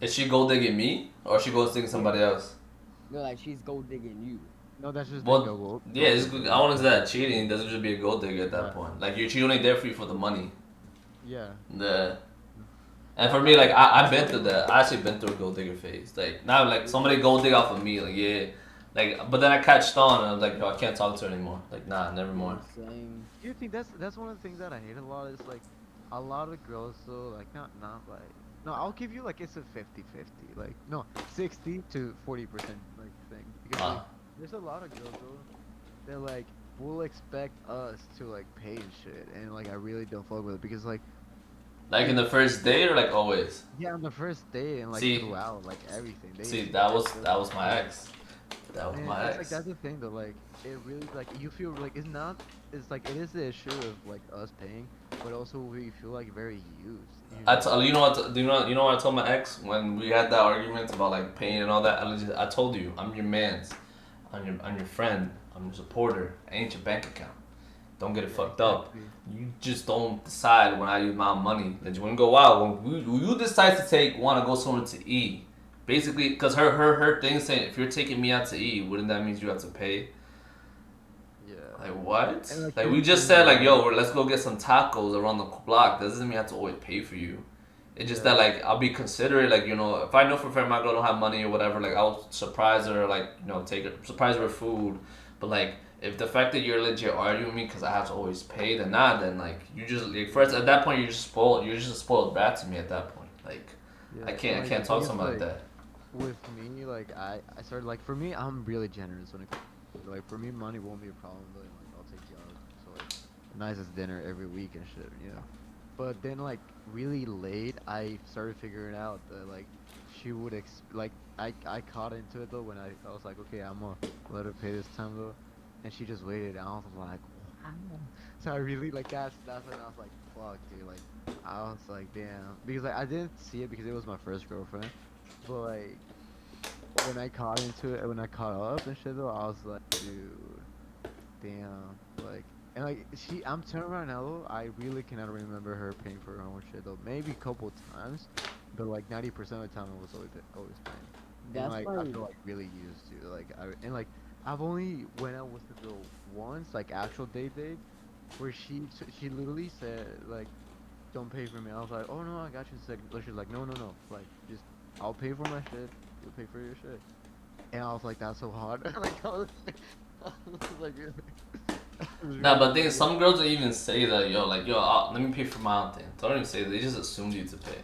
Is she gold digging me or is she gold digging Yeah. somebody else? No, like she's gold digging you. No, that's just being a Well, yeah, gold it's, digger. I wouldn't say that cheating. It doesn't just be a gold digger at that Yeah, point. Like she only there for you for the money. yeah. The And for Like me, like I've it's been not through even. that. I actually been through a gold digger phase. Like now, like Yeah. somebody gold dig off of me, like yeah, like but then I catched on and I was like, yo, I can't talk to her anymore. Like nah, never Yeah. more. Same. Do you think that's one of the things that I hate a lot is like a lot of girls though like not like no I'll give you like it's a 50-50 like no 60 to 40% like thing because like Uh, there's a lot of girls though that like will expect us to like pay and shit and like I really don't fuck with it because like like in if the first date or like always. yeah on the first day and like See, throughout like everything they see, that was expect us that to was my pay. ex. That was And my it's like ex. that's the thing though, like it really like you feel like it's not it's like it is the issue of like us paying, but also we feel like very used, you know? You know what? You know what I told my ex when we had that argument about like pain and all that. I told you, I'm your man's, I'm your friend, I'm your supporter. I ain't your bank account. Don't get it Yeah, fucked up. exactly. You just don't decide when I use my money that you want to go out. When you decide to want to go somewhere to eat, basically, because her thing saying if you're taking me out to eat, wouldn't that mean you have to pay? Yeah. Like what? And like Like here's we the just thing said though, like like yo, let's go get some tacos around the block. That doesn't mean I have to always pay for you. It's just that yeah, like I'll be considerate. Like you know, if I know for a fact my girl don't have money or whatever, like I'll surprise her. Like you know, take her surprise her with food. But like if the fact that you're legit arguing with me because I have to always pay, then nah, then like you just like first at that point you're just spoiled. You're just a spoiled brat to me at that point. Like yeah. And I like the can't thing talk to is someone like like that. with me, like I started like for me I'm really generous when it comes to, like for me money won't be a problem, but like I'll take you out to like the nicest dinner every week and shit, you know. But then like really late I started figuring out that like she would like I caught into it though when I was like okay I'm gonna let her pay this time though and she just waited and I was like wow. So I really like that's when I was like fuck dude like I was like damn because like I didn't see it because it was my first girlfriend but like when I caught into it when I caught up and shit though I was like dude damn, like, and like I'm turning around now. Though, I really cannot remember her paying for her own shit though. Maybe a couple times, but like 90% of the time, I was always paying. And That's like I why. feel like really used to like and like I've only went out with the girl once, like actual date, where she literally said like, "Don't pay for me." I was like, "Oh no, I got you." She's like, "No, no, no, like just I'll pay for my shit. You'll pay for your shit." And I was like, "That's so hard." Like I was like, I was Nah, really but the thing is, confused. some girls don't even say that. Yo, like yo, let me pay for my own thing. They don't even say that. They just assume you to pay.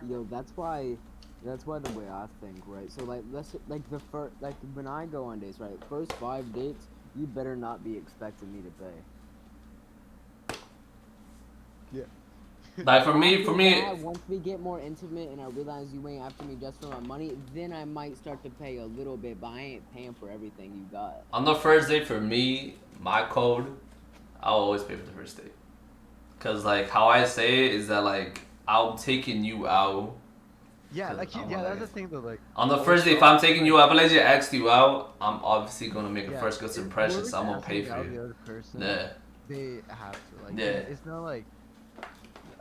Yo, that's why. That's why the way I think, right? So like, let's like the first, like when I go on dates, right? First 5 dates, you better not be expecting me to pay. Yeah. Like After for me, that, once we get more intimate and I realize you ain't after me just for my money, then I might start to pay a little bit, but I ain't paying for everything you got. on the first date, for me, my code, I'll always pay for the first date. Cause like how I say it is that like I'm taking you out. Yeah, Cause like I'm yeah, that's like the thing though. Like on the with first date, if I'm girls, taking like you out, if I legit asked you out, I'm obviously gonna make a yeah, first good if impression. whoever's So I'm gonna pay asking for out you. the other person, Yeah, they have to like, yeah, it's not like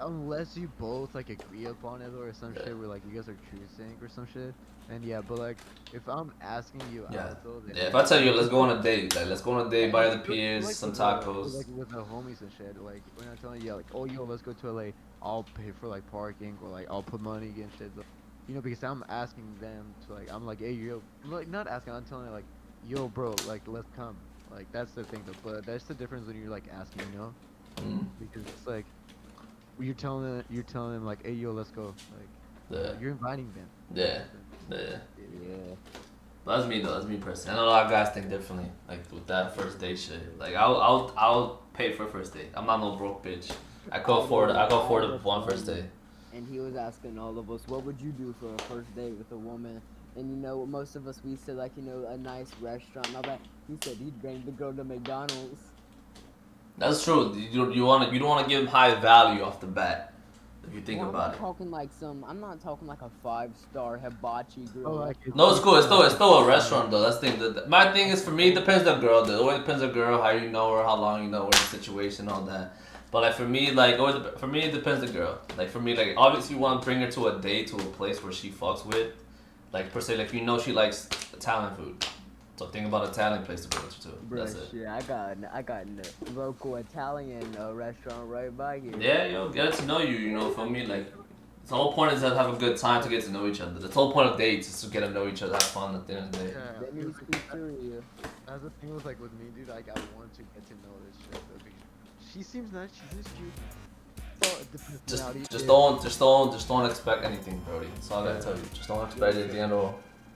unless you both like agree upon it or some yeah, shit where like you guys are true sync or some shit. And yeah, but like if I'm asking you yeah. out though, then Yeah, if yeah, I tell you, like let's it's go like on a date. Like, let's go on a yeah, date, and buy like the you're peers, like some tacos. with the homies and shit. Like when I'm telling you, yeah, like oh yo, let's go to LA. I'll pay for like parking or like I'll put money against shit. You know, because I'm asking them to like I'm like hey yo, like not asking. I'm telling them like yo bro, like let's come. Like that's the thing though. But that's the difference when you're like asking, you know, Mm. because it's like you're telling them like hey yo, let's go. Like Yeah, you're inviting them. You know yeah, what I'm saying? yeah. Yeah. Yeah. But that's me though. That's me personally. I know a lot of guys think differently. Like with that first date shit. Like I'll pay for first date. I'm not no broke bitch. I can I afford have a a one first friend, date. and he was asking all of us, what would you do for a first date with a woman? And most of us, we said like, a nice restaurant and all that. He said he'd bring the girl to McDonald's. That's true. You don't wanna give them high value off the bat. If you think Well, about it. I'm not talking like a 5-star hibachi Oh, grill like restaurant. No, it's cool. It's it's still a like restaurant though. That's the thing. My thing Like is for me, it Chipotle. depends on the girl. Though. It always depends on the girl, how you know her, how long you know her, the situation, all that. But like for me, like for me, it depends the girl. Like for me, like obviously you want to bring her to a date to a place where she fucks with, like per se, like you know she likes Italian food, so think about Italian place to bring her to. Bro, That's it. shit, I got a local Italian restaurant right by here. Yeah, yo, get to know you. You know, for me, like the whole point is to have a good time to get to know each other. The whole point of dates is to get to know each other, have fun at the end of the day. Yeah, Let me speak to you. that's the thing with like with me, dude. Like I want to get to know this shit. Though, because she seems nice. She seems cute. So the personality. Just don't expect anything, Brody. That's all I gotta tell you. Just don't expect it at the end of all.